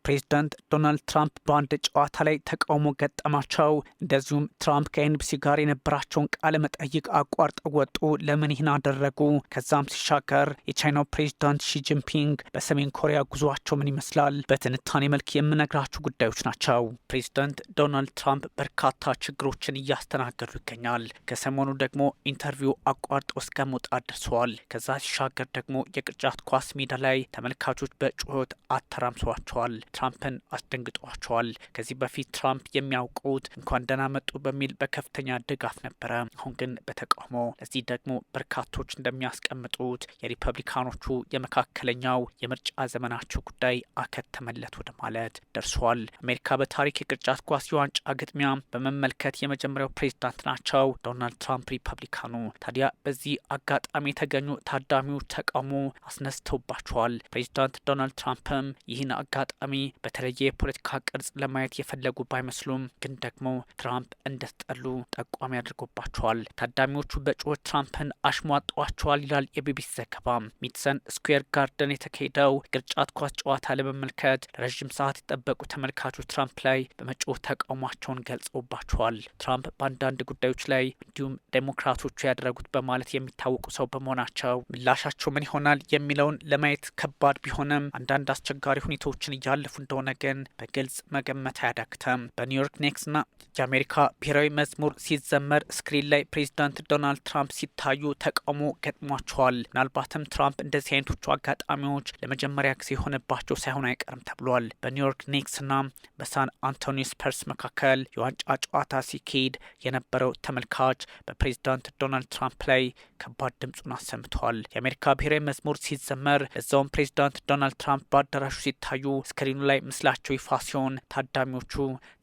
ፕሬዝዳንት ዶናልድ ትራምፕ በአንድ ጨዋታ ላይ ተቃውሞ ገጠማቸው። እንደዚሁም ትራምፕ ከኤንቢሲ ጋር የነበራቸውን ቃለ መጠይቅ አቋርጠው ወጡ። ለምን ይህን አደረጉ? ከዛም ሲሻገር የቻይናው ፕሬዝዳንት ሺጂንፒንግ በሰሜን ኮሪያ ጉዟቸው ምን ይመስላል? በትንታኔ መልክ የምነግራችሁ ጉዳዮች ናቸው። ፕሬዝዳንት ዶናልድ ትራምፕ በርካታ ችግሮችን እያስተናገዱ ይገኛል። ከሰሞኑ ደግሞ ኢንተርቪው አቋርጠው እስከ መውጣት ደርሰዋል። ከዛ ሲሻገር ደግሞ የቅርጫት ኳስ ሜዳ ላይ ተመልካቾች በጩኸት አተራምሰዋቸዋል። ትራምፕን አስደንግጧቸዋል። ከዚህ በፊት ትራምፕ የሚያውቁት እንኳን ደህና መጡ በሚል በከፍተኛ ድጋፍ ነበረ። አሁን ግን በተቃውሞ። ለዚህ ደግሞ በርካቶች እንደሚያስቀምጡት የሪፐብሊካኖቹ የመካከለኛው የምርጫ ዘመናቸው ጉዳይ አከተመለት ወደ ማለት ደርሷል። አሜሪካ በታሪክ የቅርጫት ኳስ የዋንጫ ግጥሚያ በመመልከት የመጀመሪያው ፕሬዝዳንት ናቸው ዶናልድ ትራምፕ ሪፐብሊካኑ። ታዲያ በዚህ አጋጣሚ የተገኙ ታዳሚዎች ተቃውሞ አስነስተውባቸዋል። ፕሬዝዳንት ዶናልድ ትራምፕም ይህን አጋጣሚ በተለየ የፖለቲካ ቅርጽ ለማየት የፈለጉ ባይመስሉም ግን ደግሞ ትራምፕ እንደተጠሉ ጠቋሚ አድርጎባቸዋል። ታዳሚዎቹ በጩኸት ትራምፕን አሽሟጧቸዋል ይላል የቢቢሲ ዘገባ። ሚድሰን ስኩዌር ጋርደን የተካሄደው ቅርጫት ኳስ ጨዋታ ለመመልከት ለረዥም ሰዓት የጠበቁ ተመልካቾች ትራምፕ ላይ በመጮህ ተቃውሟቸውን ገልጸውባቸዋል። ትራምፕ በአንዳንድ ጉዳዮች ላይ እንዲሁም ዴሞክራቶቹ ያደረጉት በማለት የሚታወቁ ሰው በመሆናቸው ምላሻቸው ምን ይሆናል የሚለውን ለማየት ከባድ ቢሆንም አንዳንድ አስቸጋሪ ሁኔታዎችን እያለፉ እንደሆነ ግን በግልጽ መገመት አያዳግተም። በኒውዮርክ ኔክስና የአሜሪካ ብሔራዊ መዝሙር ሲዘመር ስክሪን ላይ ፕሬዝዳንት ዶናልድ ትራምፕ ሲታዩ ተቃውሞ ገጥሟቸዋል። ምናልባትም ትራምፕ እንደዚህ አይነቶቹ አጋጣሚዎች ለመጀመሪያ ጊዜ የሆነባቸው ሳይሆን አይቀርም ተብሏል። በኒውዮርክ ኔክስና በሳን አንቶኒ ስፐርስ መካከል የዋንጫ ጨዋታ ሲካሄድ የነበረው ተመልካች በፕሬዝዳንት ዶናልድ ትራምፕ ላይ ከባድ ድምፁን አሰምተዋል። የአሜሪካ ብሔራዊ መዝሙር ሲዘመር እዛውም ፕሬዝዳንት ዶናልድ ትራምፕ በአዳራሹ ሲታዩ ስክሪኑ ላይ ምስላቸው ይፋ ሲሆን ታዳሚዎቹ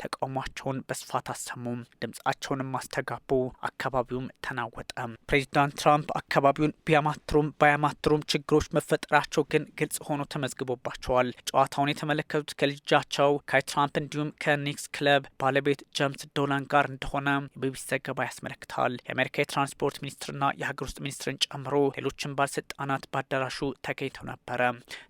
ተቃውሟቸውን በስፋት አሰሙም፣ ድምጻቸውንም አስተጋቡ። አካባቢውም ተናወጠ። ፕሬዚዳንት ትራምፕ አካባቢውን ቢያማትሩም ባያማትሩም ችግሮች መፈጠራቸው ግን ግልጽ ሆኖ ተመዝግቦባቸዋል። ጨዋታውን የተመለከቱት ከልጃቸው ካይ ትራምፕ እንዲሁም ከኒክስ ክለብ ባለቤት ጀምስ ዶላን ጋር እንደሆነ የቢቢሲ ዘገባ ያስመለክታል። የአሜሪካ የትራንስፖርት ሚኒስትርና የሀገር ውስጥ ሚኒስትርን ጨምሮ ሌሎችም ባለስልጣናት በአዳራሹ ተገኝተው ነበረ።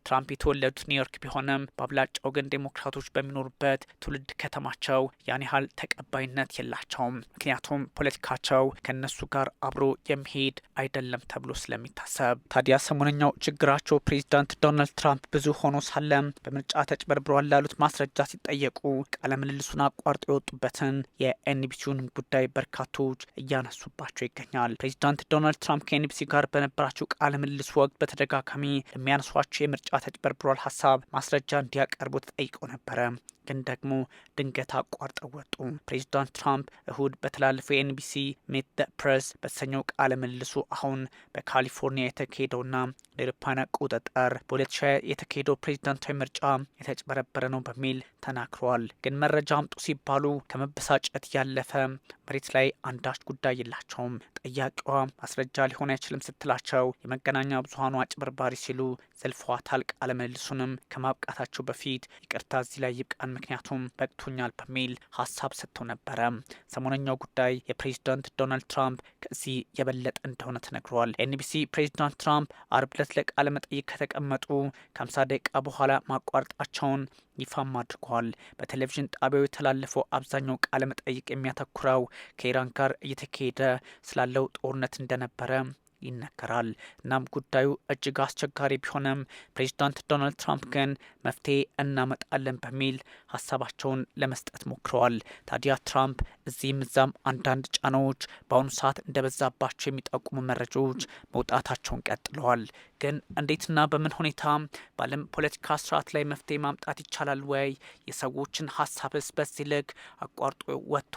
ትራምፕ የተወለዱት ኒውዮርክ ቢሆንም በአብላጫው ግን ዴሞክራቶች በሚኖሩበት ትውልድ ከተማቸው ያን ያህል ተቀባይነት የላቸውም። ምክንያቱም ፖለቲካቸው ከነሱ ጋር አብሮ የሚሄድ አይደለም ተብሎ ስለሚታሰብ። ታዲያ ሰሞነኛው ችግራቸው ፕሬዝዳንት ዶናልድ ትራምፕ ብዙ ሆኖ ሳለም በምርጫ ተጭበርብረዋል ላሉት ማስረጃ ሲጠየቁ ቃለ ምልልሱን አቋርጦ የወጡበትን የኤንቢሲውን ጉዳይ በርካቶች እያነሱባቸው ይገኛል። ፕሬዝዳንት ዶናልድ ትራምፕ ከኤንቢሲ ጋር በነበራቸው ቃለ ምልልስ ወቅት በተደጋጋሚ ለሚያነሷቸው የምርጫ ተጭበርብረዋል ሀሳብ ማስረጃ እንዲያቀርቡ ተጠይቀው ነበረ። ግን ደግሞ ድንገት አቋርጠው ወጡ። ፕሬዚዳንት ትራምፕ እሁድ በተላለፈው የኤንቢሲ ሜት ዘ ፕሬስ በተሰኘው ቃለ ምልልሱ አሁን በካሊፎርኒያ የተካሄደውና ለአውሮፓውያን አቆጣጠር በ2020 የተካሄደው ፕሬዚዳንታዊ ምርጫ የተጭበረበረ ነው በሚል ተናግረዋል። ግን መረጃ አምጡ ሲባሉ ከመበሳጨት ያለፈ መሬት ላይ አንዳች ጉዳይ የላቸውም። ጠያቂዋ ማስረጃ ሊሆን አይችልም ስትላቸው የመገናኛ ብዙሃኑ አጭበርባሪ ሲሉ ዘልፈዋታል። ቃለ ምልልሱንም ከማብቃታቸው በፊት ይቅርታ እዚህ ላይ ይብቃን ምክንያቱም በቅቶኛል በሚል ሀሳብ ሰጥተው ነበረ። ሰሞነኛው ጉዳይ የፕሬዝዳንት ዶናልድ ትራምፕ ከዚህ የበለጠ እንደሆነ ተነግሯል። ኤንቢሲ ፕሬዝዳንት ትራምፕ አርብ ዕለት ለቃለ መጠይቅ ከተቀመጡ ከ50 ደቂቃ በኋላ ማቋረጣቸውን ይፋም አድርገዋል። በቴሌቪዥን ጣቢያው የተላለፈው አብዛኛው ቃለ መጠይቅ የሚያተኩረው ከኢራን ጋር እየተካሄደ ስላለው ጦርነት እንደነበረ ይነገራል። እናም ጉዳዩ እጅግ አስቸጋሪ ቢሆንም ፕሬዚዳንት ዶናልድ ትራምፕ ግን መፍትሄ እናመጣለን በሚል ሀሳባቸውን ለመስጠት ሞክረዋል። ታዲያ ትራምፕ እዚህም እዛም አንዳንድ ጫናዎች በአሁኑ ሰዓት እንደበዛባቸው የሚጠቁሙ መረጃዎች መውጣታቸውን ቀጥለዋል። ግን እንዴትና በምን ሁኔታ በዓለም ፖለቲካ ስርዓት ላይ መፍትሄ ማምጣት ይቻላል ወይ? የሰዎችን ሀሳብስ በዚህ ልክ አቋርጦ ወጥቶ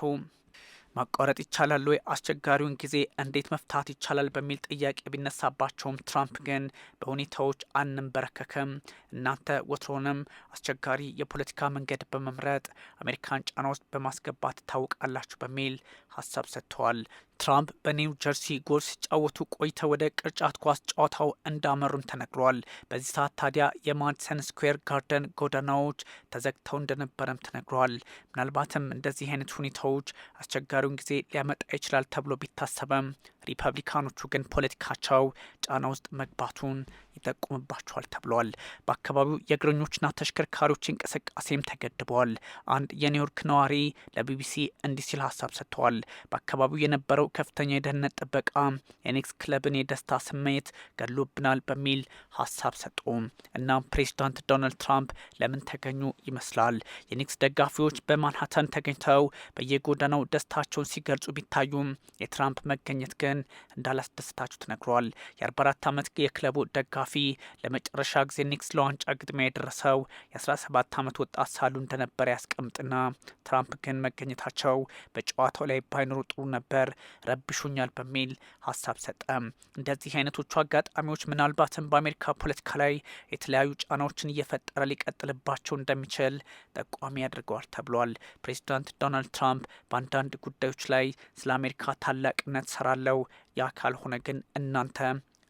ማቋረጥ ይቻላል ወይ? አስቸጋሪውን ጊዜ እንዴት መፍታት ይቻላል በሚል ጥያቄ ቢነሳባቸውም ትራምፕ ግን በሁኔታዎች አንንበረከክም፣ እናንተ ወትሮንም አስቸጋሪ የፖለቲካ መንገድ በመምረጥ አሜሪካን ጫና ውስጥ በማስገባት ታውቃላችሁ በሚል ሀሳብ ሰጥተዋል። ትራምፕ በኒው ጀርሲ ጎልፍ ሲጫወቱ ቆይተው ወደ ቅርጫት ኳስ ጨዋታው እንዳመሩም ተነግሯል። በዚህ ሰዓት ታዲያ የማዲሰን ስኩዌር ጋርደን ጎዳናዎች ተዘግተው እንደነበረም ተነግሯል። ምናልባትም እንደዚህ አይነት ሁኔታዎች አስቸጋሪውን ጊዜ ሊያመጣ ይችላል ተብሎ ቢታሰበም ሪፐብሊካኖቹ ግን ፖለቲካቸው ጫና ውስጥ መግባቱን ይጠቁምባቸዋል ተብሏል። በአካባቢው የእግረኞችና ተሽከርካሪዎች እንቅስቃሴም ተገድበዋል። አንድ የኒውዮርክ ነዋሪ ለቢቢሲ እንዲህ ሲል ሀሳብ ሰጥተዋል። በአካባቢው የነበረው ከፍተኛ የደህንነት ጥበቃ የኒክስ ክለብን የደስታ ስሜት ገሎብናል በሚል ሀሳብ ሰጡ። እናም ፕሬዚዳንት ዶናልድ ትራምፕ ለምን ተገኙ ይመስላል? የኒክስ ደጋፊዎች በማንሃተን ተገኝተው በየጎዳናው ደስታቸውን ሲገልጹ ቢታዩም የትራምፕ መገኘት ግን እንዳላስደስታቸው ተነግሯል። የ44 ዓመት የክለቡ ደጋፊ ለመጨረሻ ጊዜ ኒክስ ለዋንጫ ግጥሚያ የደረሰው የ17 ዓመት ወጣት ሳሉ እንደነበረ ያስቀምጥና ትራምፕ ግን መገኘታቸው በጨዋታው ላይ ባይኖሩ ጥሩ ነበር፣ ረብሹኛል በሚል ሀሳብ ሰጠ። እንደዚህ አይነቶቹ አጋጣሚዎች ምናልባትም በአሜሪካ ፖለቲካ ላይ የተለያዩ ጫናዎችን እየፈጠረ ሊቀጥልባቸው እንደሚችል ጠቋሚ ያደርገዋል ተብሏል። ፕሬዚዳንት ዶናልድ ትራምፕ በአንዳንድ ጉዳዮች ላይ ስለ አሜሪካ ታላቅነት ሰራለው፣ ያ ካልሆነ ግን እናንተ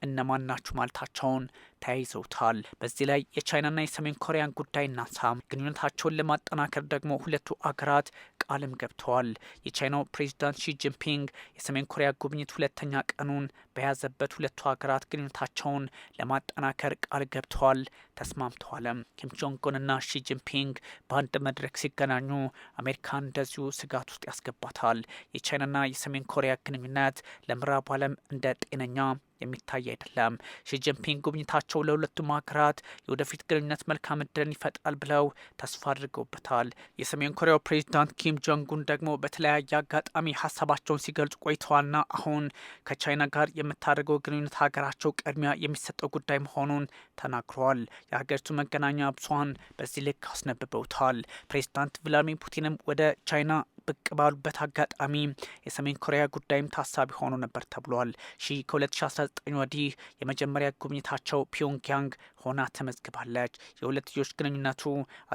እነማን ናችሁ ማለታቸውን ተያይዘውታል። በዚህ ላይ የቻይናና የሰሜን ኮሪያን ጉዳይ እናንሳ። ግንኙነታቸውን ለማጠናከር ደግሞ ሁለቱ አገራት ቃልም ገብተዋል። የቻይናው ፕሬዚዳንት ሺ ጂንፒንግ የሰሜን ኮሪያ ጉብኝት ሁለተኛ ቀኑን በያዘበት ሁለቱ ሀገራት ግንኙነታቸውን ለማጠናከር ቃል ገብተዋል፣ ተስማምተዋልም። ኪም ጆንግ ኡንና ሺ ጂንፒንግ በአንድ መድረክ ሲገናኙ አሜሪካን እንደዚሁ ስጋት ውስጥ ያስገባታል። የቻይናና የሰሜን ኮሪያ ግንኙነት ለምዕራቡ ዓለም እንደ ጤነኛ የሚታይ አይደለም። ሺ ጂንፒንግ ጉብኝታቸው ለሁለቱም ሀገራት የወደፊት ግንኙነት መልካም እድልን ይፈጥራል ብለው ተስፋ አድርገውበታል። የሰሜን ኮሪያው ፕሬዚዳንት ኪም ጆንግ ኡን ደግሞ በተለያየ አጋጣሚ ሀሳባቸውን ሲገልጹ ቆይተዋልና አሁን ከቻይና ጋር የምታደርገው ግንኙነት ሀገራቸው ቅድሚያ የሚሰጠው ጉዳይ መሆኑን ተናግረዋል። የሀገሪቱ መገናኛ ብዙኃን በዚህ ልክ አስነብበውታል። ፕሬዚዳንት ቭላድሚር ፑቲንም ወደ ቻይና ብቅ ባሉበት አጋጣሚ የሰሜን ኮሪያ ጉዳይም ታሳቢ ሆኖ ነበር ተብሏል። ሺ ከ2019 ወዲህ የመጀመሪያ ጉብኝታቸው ፒዮንግያንግ ሆና ተመዝግባለች። የሁለትዮሽ ግንኙነቱ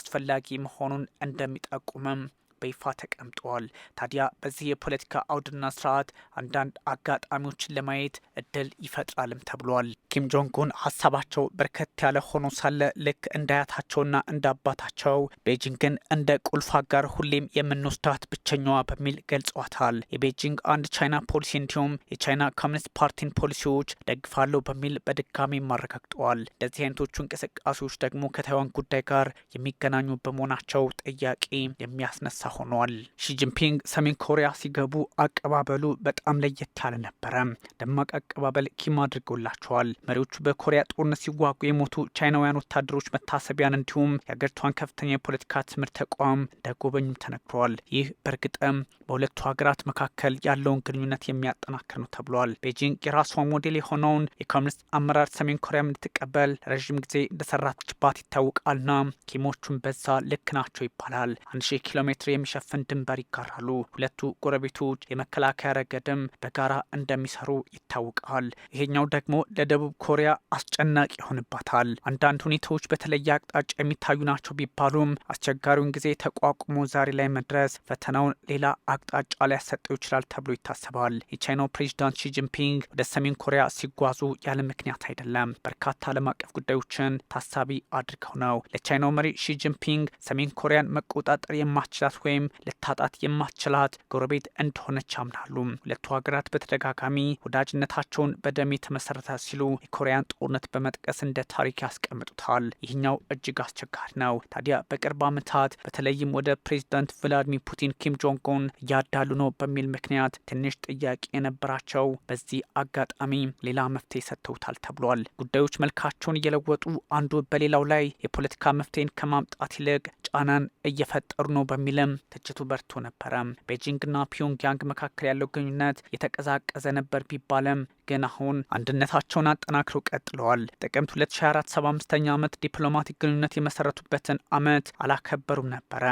አስፈላጊ መሆኑን እንደሚጠቁምም በይፋ ተቀምጠዋል። ታዲያ በዚህ የፖለቲካ አውድና ስርዓት አንዳንድ አጋጣሚዎችን ለማየት እድል ይፈጥራልም ተብሏል። ኪም ጆንግ ኡን ሀሳባቸው በርከት ያለ ሆኖ ሳለ ልክ እንደ አያታቸውና እንደ አባታቸው ቤጂንግን እንደ ቁልፍ አጋር ሁሌም የምንወስዳት ብቸኛዋ በሚል ገልጸዋታል። የቤጂንግ አንድ ቻይና ፖሊሲ እንዲሁም የቻይና ኮሚኒስት ፓርቲን ፖሊሲዎች ደግፋለሁ በሚል በድጋሚ አረጋግጠዋል። እንደዚህ አይነቶቹ እንቅስቃሴዎች ደግሞ ከታይዋን ጉዳይ ጋር የሚገናኙ በመሆናቸው ጥያቄ የሚያስነሳ ሆኗል። ሺጂንፒንግ ሰሜን ኮሪያ ሲገቡ አቀባበሉ በጣም ለየት ያለ ነበረ። ደማቅ አቀባበል ኪም አድርገውላቸዋል። መሪዎቹ በኮሪያ ጦርነት ሲዋጉ የሞቱ ቻይናውያን ወታደሮች መታሰቢያን እንዲሁም የሀገሪቷን ከፍተኛ የፖለቲካ ትምህርት ተቋም እንደጎበኙም ተነግሯል። ይህ በእርግጥም በሁለቱ ሀገራት መካከል ያለውን ግንኙነት የሚያጠናክር ነው ተብሏል። ቤጂንግ የራሷ ሞዴል የሆነውን የኮሚኒስት አመራር ሰሜን ኮሪያ እንድትቀበል ረዥም ጊዜ እንደሰራችባት ይታወቃልና ኪሞቹን በዛ ልክ ናቸው ይባላል። 1000 ኪሎ ሜትር የሚሸፍን ድንበር ይጋራሉ። ሁለቱ ጎረቤቶች የመከላከያ ረገድም በጋራ እንደሚሰሩ ይታወቃል። ይሄኛው ደግሞ ለደቡብ ኮሪያ አስጨናቂ ይሆንባታል። አንዳንድ ሁኔታዎች በተለየ አቅጣጫ የሚታዩ ናቸው ቢባሉም አስቸጋሪውን ጊዜ ተቋቁሞ ዛሬ ላይ መድረስ ፈተናውን ሌላ አቅጣጫ ሊያሰጠው ይችላል ተብሎ ይታሰባል። የቻይናው ፕሬዚዳንት ሺጂንፒንግ ወደ ሰሜን ኮሪያ ሲጓዙ ያለ ምክንያት አይደለም። በርካታ ዓለም አቀፍ ጉዳዮችን ታሳቢ አድርገው ነው። ለቻይናው መሪ ሺጂንፒንግ ሰሜን ኮሪያን መቆጣጠር የማትችላት ወይም ልታጣት የማትችላት ጎረቤት እንደሆነች ያምናሉ። ሁለቱ ሀገራት በተደጋጋሚ ወዳጅነታቸውን በደም የተመሰረተ ሲሉ የኮሪያን ጦርነት በመጥቀስ እንደ ታሪክ ያስቀምጡታል። ይህኛው እጅግ አስቸጋሪ ነው። ታዲያ በቅርብ ዓመታት በተለይም ወደ ፕሬዚዳንት ቭላድሚር ፑቲን ኪም ጆንግ ኡን እያዳሉ ነው በሚል ምክንያት ትንሽ ጥያቄ የነበራቸው በዚህ አጋጣሚ ሌላ መፍትሄ ሰጥተውታል ተብሏል። ጉዳዮች መልካቸውን እየለወጡ አንዱ በሌላው ላይ የፖለቲካ መፍትሄን ከማምጣት ይልቅ ጫናን እየፈጠሩ ነው በሚልም ትችቱ በርቶ ነበረ። ቤጂንግና ፒዮንግያንግ መካከል ያለው ግንኙነት የተቀዛቀዘ ነበር ቢባለም ግን አሁን አንድነታቸውን አጠናክረው ቀጥለዋል። ጥቅምት 2024 75ኛ ዓመት ዲፕሎማቲክ ግንኙነት የመሰረቱበትን ዓመት አላከበሩም ነበረ።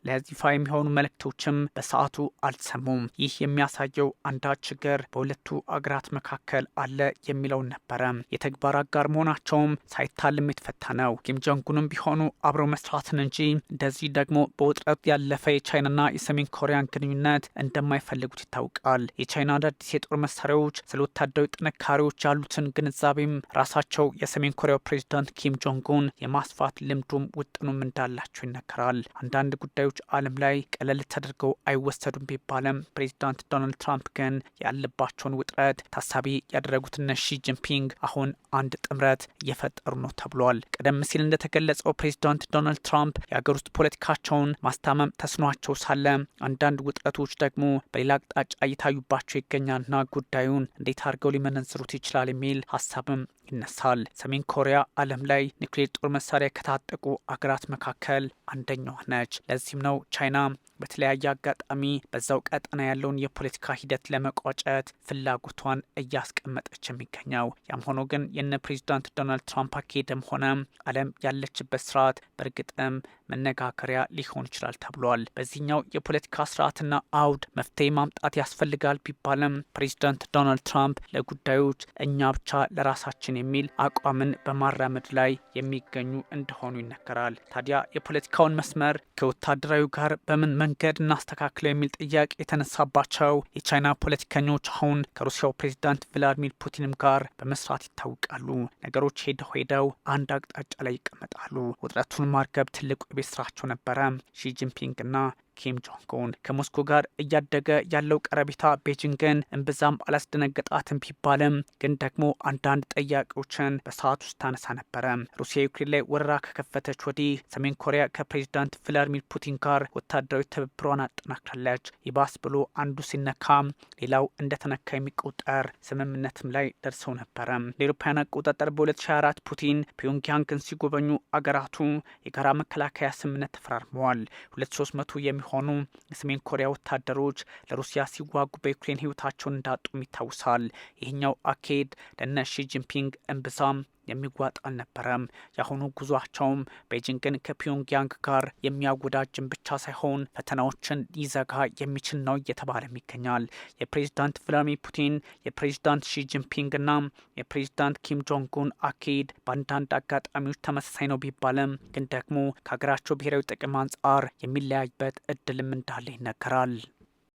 ለዚህ ይፋ የሚሆኑ መልእክቶችም በሰዓቱ አልሰሙም። ይህ የሚያሳየው አንዳች ችግር በሁለቱ አገራት መካከል አለ የሚለውን ነበረ። የተግባር አጋር መሆናቸውም ሳይታለም የተፈታ ነው። ኪም ጆንግ ኡንም ቢሆኑ አብረው መስራትን እንጂ እንደዚህ ደግሞ በውጥረት ያለፈ የቻይናና የሰሜን ኮሪያን ግንኙነት እንደማይፈልጉት ይታወቃል። የቻይና አዳዲስ የጦር መሳሪያዎች ስለ ወታደራዊ ጥንካሬዎች ያሉትን ግንዛቤም ራሳቸው የሰሜን ኮሪያው ፕሬዚዳንት ኪም ጆንግ ኡን የማስፋት ልምዱም ውጥኑም እንዳላቸው ይነገራል። አንዳንድ ጉዳዮች ዓለም ላይ ቀለል ተደርገው አይወሰዱም ቢባልም ፕሬዚዳንት ዶናልድ ትራምፕ ግን ያለባቸውን ውጥረት ታሳቢ ያደረጉትና ሺ ጂንፒንግ አሁን አንድ ጥምረት እየፈጠሩ ነው ተብሏል። ቀደም ሲል እንደተገለጸው ፕሬዚዳንት ዶናልድ ትራምፕ የሀገር ውስጥ ፖለቲካቸውን ማስታመም ተስኗቸው ሳለ አንዳንድ ውጥረቶች ደግሞ በሌላ አቅጣጫ እየታዩባቸው ይገኛልና ጉዳዩን እንዴት አድርገው ሊመነዝሩት ይችላል የሚል ሀሳብም ይነሳል። ሰሜን ኮሪያ ዓለም ላይ ኒውክሌር ጦር መሳሪያ ከታጠቁ አገራት መካከል አንደኛዋ ነች። ለዚህም ነው ቻይና በተለያየ አጋጣሚ በዛው ቀጠና ያለውን የፖለቲካ ሂደት ለመቋጨት ፍላጎቷን እያስቀመጠች የሚገኘው። ያም ሆኖ ግን የነ ፕሬዚዳንት ዶናልድ ትራምፕ አካሄድም ሆነ ዓለም ያለችበት ስርዓት በእርግጥም መነጋገሪያ ሊሆን ይችላል ተብሏል። በዚህኛው የፖለቲካ ስርዓትና አውድ መፍትሄ ማምጣት ያስፈልጋል ቢባልም ፕሬዚዳንት ዶናልድ ትራምፕ ለጉዳዮች እኛ ብቻ ለራሳችን የሚል አቋምን በማራመድ ላይ የሚገኙ እንደሆኑ ይነገራል። ታዲያ የፖለቲካውን መስመር ከወታደራዊ ጋር በምን መንገድ እናስተካክለው የሚል ጥያቄ የተነሳባቸው የቻይና ፖለቲከኞች አሁን ከሩሲያው ፕሬዚዳንት ቭላዲሚር ፑቲንም ጋር በመስራት ይታወቃሉ። ነገሮች ሄደው አንድ አቅጣጫ ላይ ይቀመጣሉ። ውጥረቱን ማርገብ ትልቁ የቤት ስራቸው ነበረ። ሺ ጂንፒንግና ኪም ጆንግ ኡን ከሞስኮ ጋር እያደገ ያለው ቀረቤታ ቤጂንግን እምብዛም አላስደነገጣትም ቢባልም ግን ደግሞ አንዳንድ ጥያቄዎችን በሰዓት ውስጥ ታነሳ ነበረ። ሩሲያ ዩክሬን ላይ ወረራ ከከፈተች ወዲህ ሰሜን ኮሪያ ከፕሬዚዳንት ቭላዲሚር ፑቲን ጋር ወታደራዊ ትብብሯን አጠናክራለች። ይባስ ብሎ አንዱ ሲነካ ሌላው እንደተነካ የሚቆጠር ስምምነትም ላይ ደርሰው ነበረ። ለአውሮፓውያን አቆጣጠር በ2024 ፑቲን ፒዮንግያንግን ሲጎበኙ አገራቱ የጋራ መከላከያ ስምምነት ተፈራርመዋል። 2300 የሚሆኑ የሰሜን ኮሪያ ወታደሮች ለሩሲያ ሲዋጉ በዩክሬን ህይወታቸውን እንዳጡም ይታወሳል። ይህኛው አካሄድ ለነ ሺ ጂንፒንግ እምብዛም የሚዋጥ አልነበረም። የአሁኑ ጉዟቸውም ቤጂንግን ከፒዮንግያንግ ጋር የሚያወዳጅን ብቻ ሳይሆን ፈተናዎችን ሊዘጋ የሚችል ነው እየተባለም ይገኛል። የፕሬዚዳንት ቭላዲሚር ፑቲን፣ የፕሬዚዳንት ሺ ጂንፒንግና የፕሬዚዳንት ኪም ጆንግ ኡን አካሄድ በአንዳንድ አጋጣሚዎች ተመሳሳይ ነው ቢባልም ግን ደግሞ ከሀገራቸው ብሔራዊ ጥቅም አንጻር የሚለያይበት እድልም እንዳለ ይነገራል።